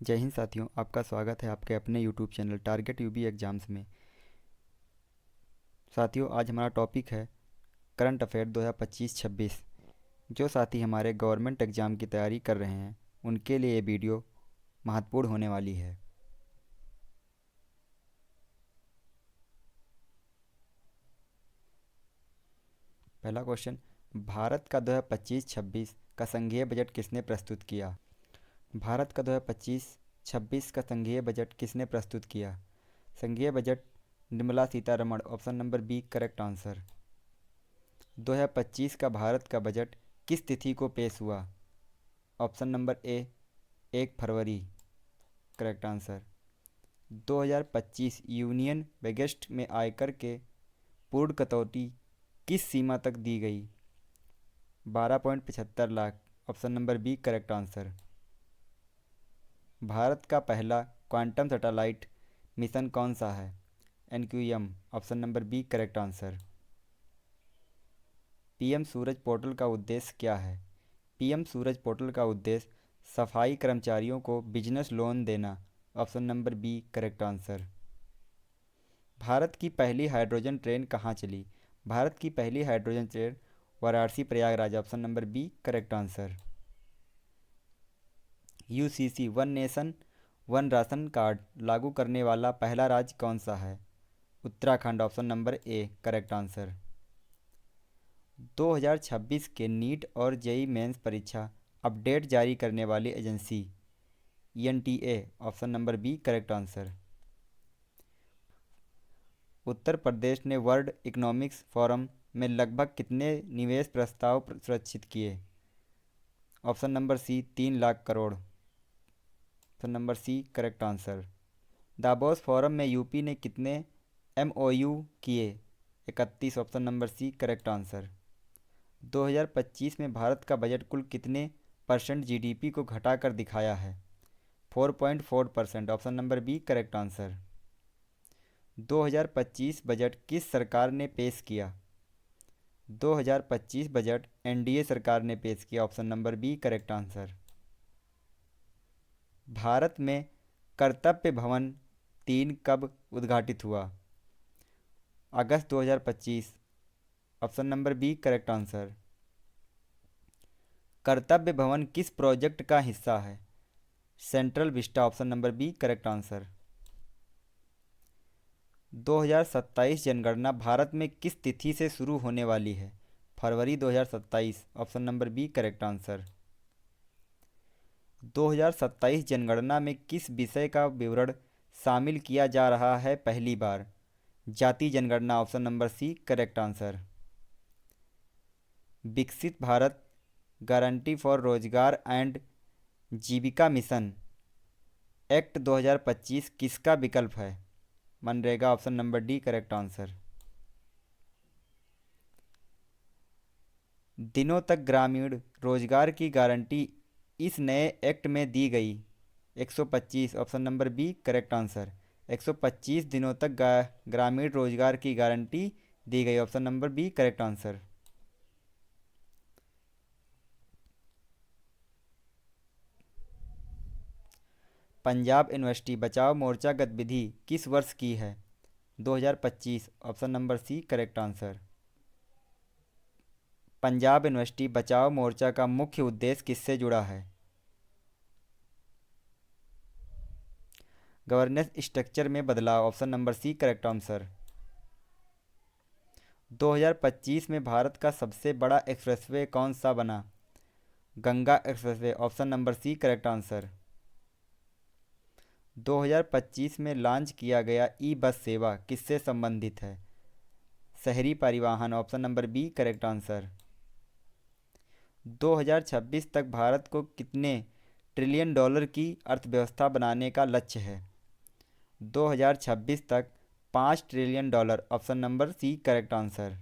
जय हिंद साथियों, आपका स्वागत है आपके अपने YouTube channel target UP exams में। साथियों, आज हमारा टॉपिक है करंट अफेयर 2025-26। जो साथी हमारे गवर्नमेंट एग्ज़ाम की तैयारी कर रहे हैं उनके लिए ये वीडियो महत्वपूर्ण होने वाली है। पहला क्वेश्चन, भारत का 2025-26 का संघीय बजट किसने प्रस्तुत किया? भारत का 2025-26 का संघीय बजट किसने प्रस्तुत किया? संघीय budget Nirmala Sitharaman, option number B correct answer. 2025 का भारत का बजट किस तिथि को पेश हुआ? ऑप्शन नंबर ए 1 फरवरी, करेक्ट आंसर। 2025 यूनियन बजट में आयकर के पूर्ण कटौती किस सीमा तक दी गई? 12.75 lakh, option number B correct answer. Bharat का पहला क्वांटम सैटेलाइट मिशन कौन सा है? NQM, option number B correct answer. PM Suraj portal का उद्देश्य क्या है? पीएम सूरज पोर्टल का उद्देश्य सफाई कर्मचारियों को बिजनेस लोन देना, option number B correct answer. Bharat की पहली हाइड्रोजन ट्रेन कहाँ चली? भारत की पहली hydrogen train Varanasi Prayagraj, option number B correct answer. UCC one nation one ration card लागू करने वाला पहला राज्य कौन सा है? Uttarakhand, option number A correct answer. 2026 के नीट और जेई मेंस परीक्षा अपडेट जारी करने वाली agency NTA, option number B correct answer. Uttar Pradesh ने वर्ल्ड इकोनॉमिक्स फोरम में लगभग कितने निवेश प्रस्ताव सुरक्षित किए? Option number C 3 lakh crore, option number C correct answer. Davos forum में यूपी ने कितने एमओयू किए? 31, option number C correct answer. 2025 में भारत का बजट कुल कितने परसेंट जीडीपी को घटाकर दिखाया है? 4.4%, option number B correct answer. 2025 budget किस सरकार ने पेश किया? 2025 बजट एनडीए सरकार ने पेश किया, option number B correct answer. Bharat में कर्तव्य भवन 3 कब उद्घाटित हुआ? अगस्त 2025, option number B correct answer. Kartavya Bhavan किस प्रोजेक्ट का हिस्सा है? Central Vista, option number B correct answer. 2027 जनगणना भारत में किस तिथि से शुरू होने वाली है? फरवरी 2027, option number B correct answer. 2027 जनगणना में किस विषय का विवरण शामिल किया जा रहा है पहली बार? जाति जनगणना, option number C correct answer. Viksit Bharat guarantee for Rozgar and Jeevika mission act 2025 किसका विकल्प है? मनरेगा, option number D correct answer. दिनों तक ग्रामीण रोजगार की गारंटी इस नए एक्ट में दी गई? 125, option number B correct answer. 125 दिनों तक ग्रामीण रोजगार की गारंटी दी गई, option number B correct answer. Punjab University Bachao Morcha गतिविधि किस वर्ष की है? 2025, option number C correct answer. Punjab University Bachao Morcha का मुख्य उद्देश्य किससे जुड़ा है? गवर्नेंस स्ट्रक्चर में बदलाव, option number C correct answer. 2025 में भारत का सबसे बड़ा एक्सप्रेसवे कौन सा बना? Ganga expressway, option number C correct answer. 2025 में लॉन्च किया गया ई बस सेवा किससे संबंधित है? शहरी परिवहन, option number B correct answer. 2026 तक भारत को कितने ट्रिलियन डॉलर की अर्थव्यवस्था बनाने का लक्ष्य है? 2026 तक 5 trillion dollar, option number C correct answer.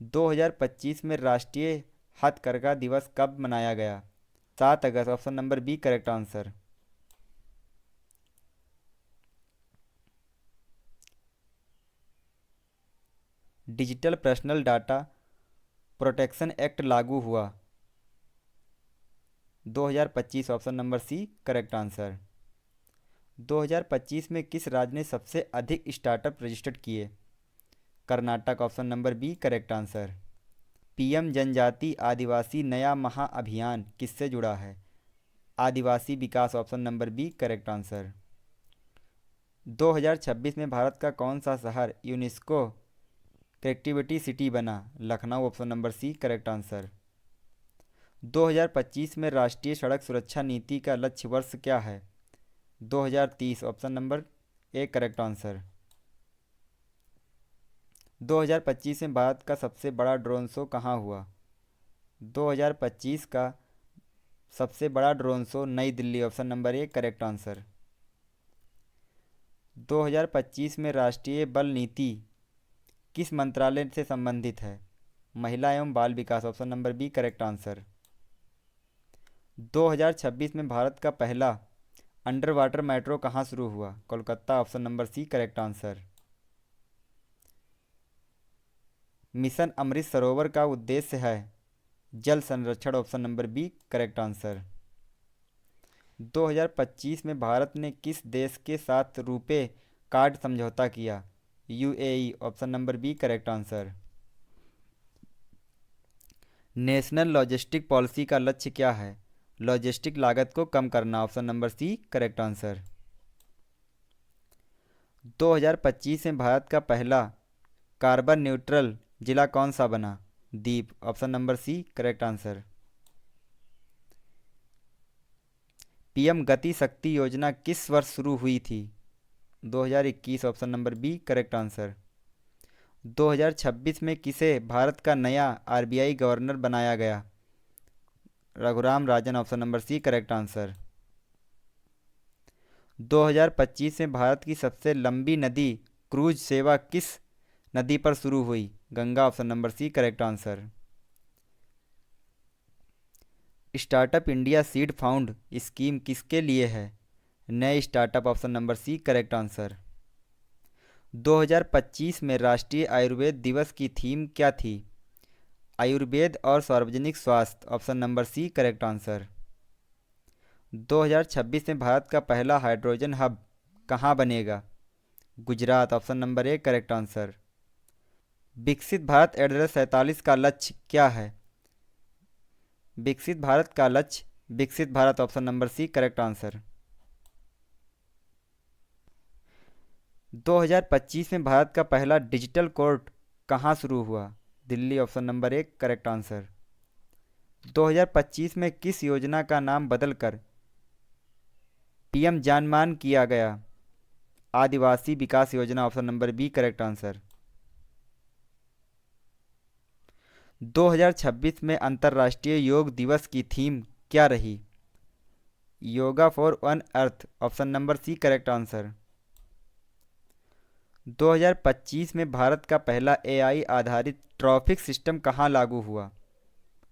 2025 में राष्ट्रीय हथकरघा दिवस कब मनाया गया? 7 अगस्त, option number B correct answer. Digital personal data protection act लागू हुआ 2025 option number C correct answer. 2025 में किस राज्य ने सबसे अधिक स्टार्टअप रजिस्टर्ड किए? Karnataka option number B correct answer. PM जनजाति आदिवासी नया महाअभियान किससे जुड़ा है? आदिवासी विकास option number B correct answer. 2026 में भारत का कौन सा शहर यूनेस्को कनेक्टिविटी सिटी बना? Lucknow option number C correct answer. 2025 में राष्ट्रीय सड़क सुरक्षा नीति का लक्ष्य वर्ष क्या है? 2030 option number A correct answer. 2025 में भारत का सबसे बड़ा ड्रोन शो कहाँ हुआ? 2025 का सबसे बड़ा ड्रोन शो नई Delhi option number A correct answer. 2025 में राष्ट्रीय बल नीति किस मंत्रालय से संबंधित है? महिला एवं बाल विकास option number B correct answer. 2026 में भारत का पहला अंडर वाटर मेट्रो कहाँ शुरू हुआ? Kolkata option number C correct answer. Mission Amrit Sarovar का उद्देश्य है जल संरक्षण option number B correct answer. 2025 में भारत ने किस देश के साथ रुपे कार्ड समझौता किया? UAE option number B correct answer. National logistic policy का लक्ष्य क्या है? लॉजिस्टिक लागत को कम करना option number C correct answer. 2025 में भारत का पहला कार्बन न्यूट्रल जिला कौन सा बना? दीप option number C correct answer. PM Gati Shakti योजना किस वर्ष शुरू हुई थी? 2021 option number B correct answer. 2026 में किसे भारत का नया आरबीआई गवर्नर बनाया गया? Raghuram Rajan option number C correct answer. 2025 में भारत की सबसे लंबी नदी क्रूज सेवा किस नदी पर शुरू हुई? Ganga option number C correct answer. Startup India seed fund scheme किसके लिए है? नए startup option number C correct answer. 2025 में राष्ट्रीय आयुर्वेद दिवस की थीम क्या थी? आयुर्वेद और सार्वजनिक स्वास्थ्य option number C correct answer. 2026 में भारत का पहला हाइड्रोजन हब कहाँ बनेगा? Gujarat option number A correct answer. Viksit Bharat 2047 का लक्ष्य क्या है? Viksit Bharat option number C correct answer. 2025 में भारत का पहला डिजिटल कोर्ट कहाँ शुरू हुआ? दिल्ली ऑप्शन नंबर एक करेक्ट आंसर। 2025 में किस योजना का नाम बदलकर पीएम जानमान किया गया? आदिवासी विकास योजना option number B correct answer. 2026 में अंतर्राष्ट्रीय योग दिवस की थीम क्या रही? Yoga for one earth option number C correct answer. 2025 में भारत का पहला एआई आधारित ट्रैफिक सिस्टम कहाँ लागू हुआ?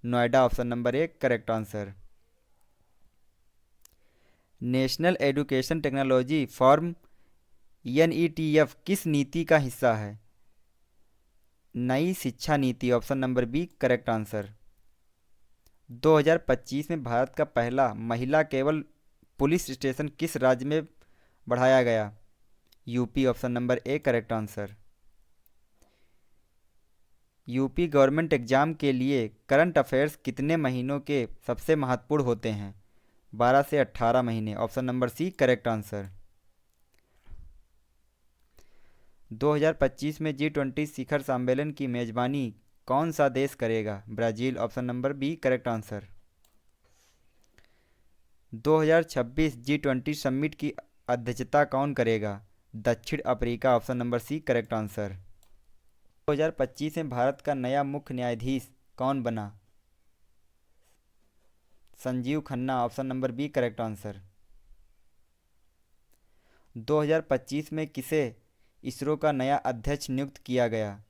नोएडा ऑप्शन नंबर एक correct answer. National education technology forum NETF किस नीति का हिस्सा है? नई शिक्षा नीति option number B correct answer. 2025 में भारत का पहला महिला केवल पुलिस स्टेशन किस राज्य में बढ़ाया गया? UP option number A correct answer. UP government exam के लिए करंट अफेयर्स कितने महीनों के सबसे महत्वपूर्ण होते हैं? 12 से 18 महीने option number C correct answer. 2025 में G20 शिखर सम्मेलन की मेजबानी कौन सा देश करेगा? Brazil option number B correct answer. 2026 G20 summit की अध्यक्षता कौन करेगा? दक्षिण Africa option number C correct answer. 2025 में भारत का नया मुख्य न्यायाधीश कौन बना? Sanjiv Khanna option number B correct answer. 2025 में किसे इसरो का नया अध्यक्ष नियुक्त किया गया?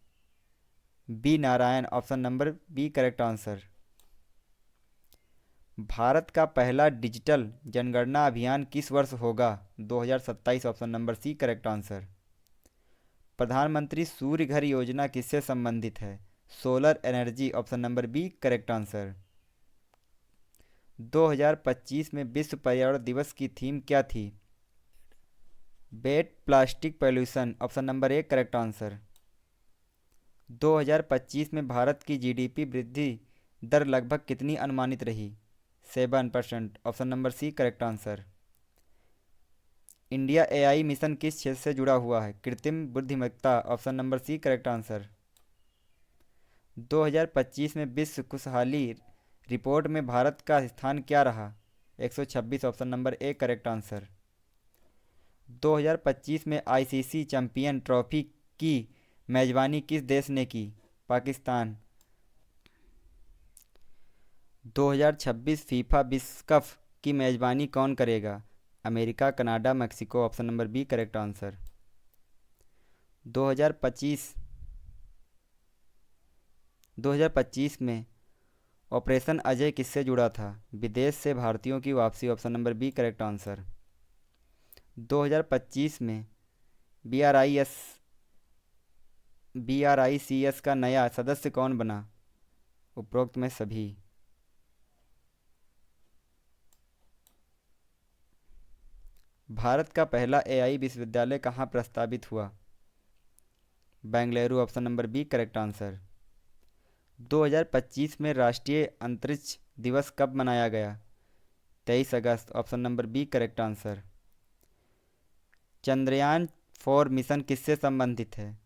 B Narayan option number B correct answer. Bharat का पहला डिजिटल जनगणना अभियान किस वर्ष होगा? 2027 option number C correct answer. प्रधानमंत्री सूर्य घर योजना किससे संबंधित है? Solar energy option number B correct answer. 2025 में विश्व पर्यावरण दिवस की थीम क्या थी? Beat plastic pollution, option number A correct answer. 2025 में भारत की जीडीपी वृद्धि दर लगभग कितनी अनुमानित रही? 7%, option number C correct answer. India AI mission किस क्षेत्र से जुड़ा हुआ है? कृत्रिम बुद्धिमत्ता, option number C correct answer. 2025 में विश्व खुशहाली रिपोर्ट में भारत का स्थान क्या रहा? 126, option number A correct answer. 2025 में आईसीसी चैंपियन ट्रॉफी की मेजबानी किस देश ने की? पाकिस्तान। 2026 फीफा विश्व कप की मेजबानी कौन करेगा? America, Canada, Mexico, option number B correct answer. 2025 2025 में ऑपरेशन अजय किससे जुड़ा था? विदेश से भारतीयों की वापसी, option number B correct answer. 2025 में BRICS का नया सदस्य कौन बना? उपरोक्त में सभी। भारत का पहला एआई विश्वविद्यालय कहाँ प्रस्तावित हुआ? Bengaluru, option number B correct answer. 2025 में राष्ट्रीय अंतरिक्ष दिवस कब मनाया गया? 23 अगस्त, option number B correct answer. Chandrayaan 4 mission किससे संबंधित है?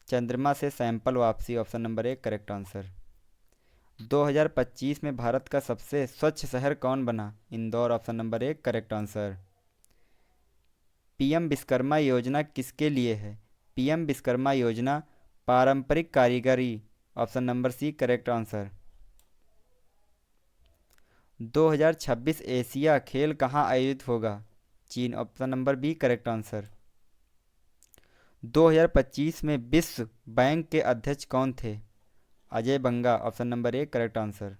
चंद्रमा से सैंपल वापसी, option number A correct answer. 2025 में भारत का सबसे स्वच्छ शहर कौन बना? Indore, option number A correct answer. PM Vishwakarma योजना किसके लिए है? पीएम विश्वकर्मा योजना पारंपरिक कारीगरी, option number C correct answer. 2026 Asia खेल कहाँ आयोजित होगा? चीन, option number B correct answer. 2025 में विश्व बैंक के अध्यक्ष कौन थे? Ajay Banga, option number A correct answer.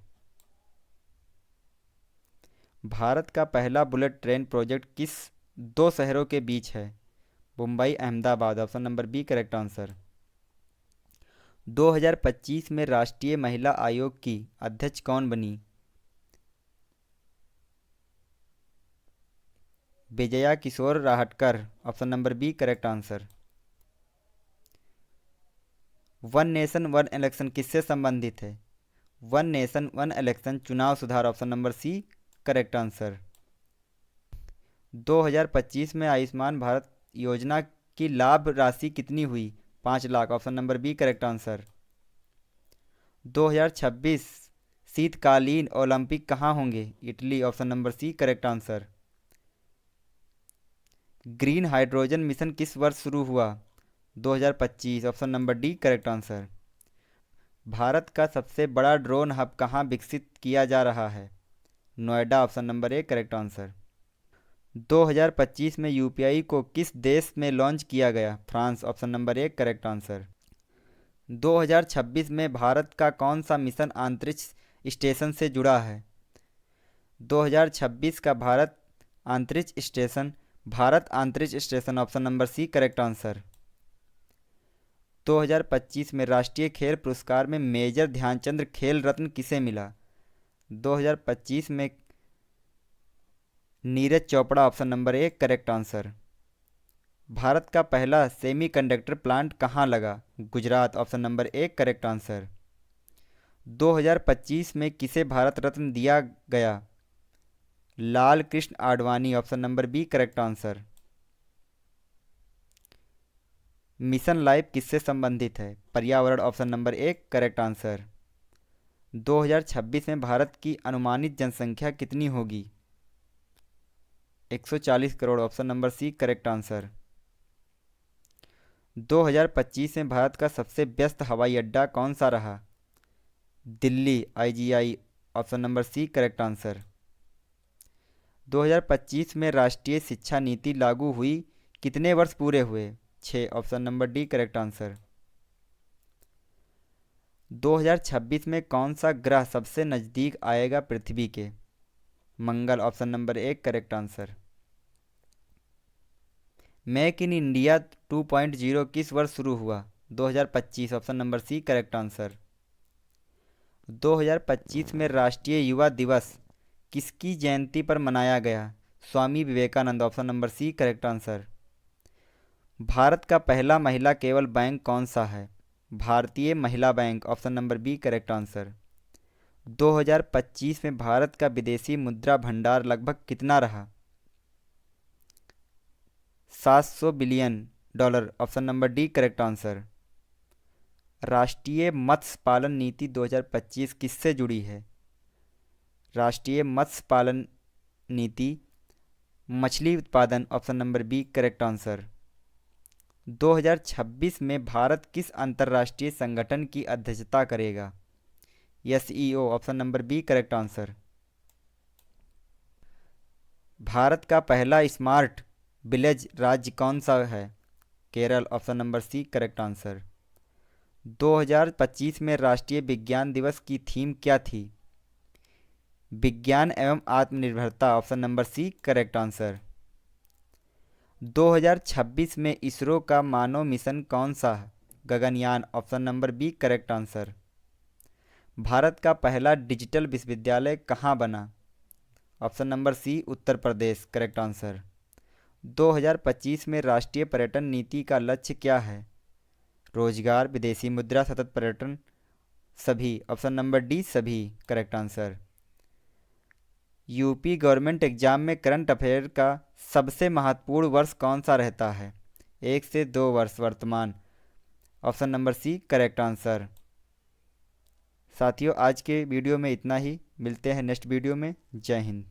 Bharat का पहला बुलेट ट्रेन प्रोजेक्ट किस दो शहरों के बीच है? Mumbai, Ahmedabad, option number B correct answer. 2025 में राष्ट्रीय महिला आयोग की अध्यक्ष कौन बनी? Vijaya Kishore Rahatkar, option number B correct answer. One nation one election किससे संबंधित है? वन नेशन वन इलेक्शन चुनाव सुधार, option number C correct answer. 2025 में आयुष्मान भारत योजना की लाभ राशि कितनी हुई? 5 lakh, option number B correct answer. 2026 शीतकालीन ओलंपिक कहाँ होंगे? Italy, option number C correct answer. Green hydrogen mission किस वर्ष शुरू हुआ? 2025, option number D correct answer. Bharat का सबसे बड़ा ड्रोन हब कहाँ विकसित किया जा रहा है? Noida, option number A correct answer. 2025 में यूपीआई को किस देश में लॉन्च किया गया? France, option number A correct answer. 2026 में भारत का कौन सा मिशन अंतरिक्ष स्टेशन से जुड़ा है? 2026 का भारत अंतरिक्ष station, option number C correct answer. 2025 में राष्ट्रीय खेल पुरस्कार में मेजर ध्यानचंद खेल रत्न किसे मिला? 2025 में Neeraj Chopra, option number A correct answer. Bharat का पहला सेमीकंडक्टर प्लांट कहाँ लगा? Gujarat, option number A correct answer. 2025 में किसे भारत रत्न दिया गया? Lal Krishna Advani, option number B correct answer. Mission life किससे संबंधित है? पर्यावरण, option number A correct answer. 2026 में भारत की अनुमानित जनसंख्या कितनी होगी? 140 crore, option number C correct answer. 2025 में भारत का सबसे व्यस्त हवाई अड्डा कौन सा रहा? Delhi, IGI, option number C correct answer. 2025 में राष्ट्रीय शिक्षा नीति लागू हुई कितने वर्ष पूरे हुए? 6, option number D correct answer. 2026 में कौन सा ग्रह सबसे नज़दीक आएगा पृथ्वी के? मंगल, option number A correct answer. Make in India 2.0 किस वर्ष शुरू हुआ? 2025, option number C correct answer. 2025 में राष्ट्रीय युवा दिवस किसकी जयंती पर मनाया गया? Swami Vivekanand. Option number C correct answer. Bharat का पहला महिला केवल बैंक कौन सा है? भारतीय महिला bank. Option number B correct answer. 2025 में भारत का विदेशी मुद्रा भंडार लगभग कितना रहा? 700 billion dollar. Option number D correct answer. राष्ट्रीय मत्स्य पालन नीति 2025 किससे जुड़ी है? राष्ट्रीय मत्स्य पालन नीति मछली उत्पादन। Option number B correct answer. 2026 में भारत किस अंतर्राष्ट्रीय संगठन की अध्यक्षता करेगा? SEO. Option number B correct answer. Bharat का पहला स्मार्ट विलेज राज्य कौन सा है? Kerala. Option number C correct answer. 2025 में राष्ट्रीय विज्ञान दिवस की थीम क्या थी? विज्ञान एवं आत्मनिर्भरता। Option number C correct answer. 2026 में इसरो का मानव मिशन कौन सा है? Gaganyaan. Option number B correct answer. Bharat का पहला डिजिटल विश्वविद्यालय कहाँ बना? Option number C Uttar Pradesh. Correct answer. 2025 में राष्ट्रीय पर्यटन नीति का लक्ष्य क्या है? रोजगार, विदेशी मुद्रा, सतत पर्यटन, सभी। ऑप्शन नंबर डी सभी। Correct answer. UP government exam में करंट अफेयर का सबसे महत्वपूर्ण वर्ष कौन सा रहता है? 1 से 2 वर्ष वर्तमान। Option number C correct answer. साथियों, आज के वीडियो में इतना ही। मिलते हैं नेक्स्ट वीडियो में। जय हिंद।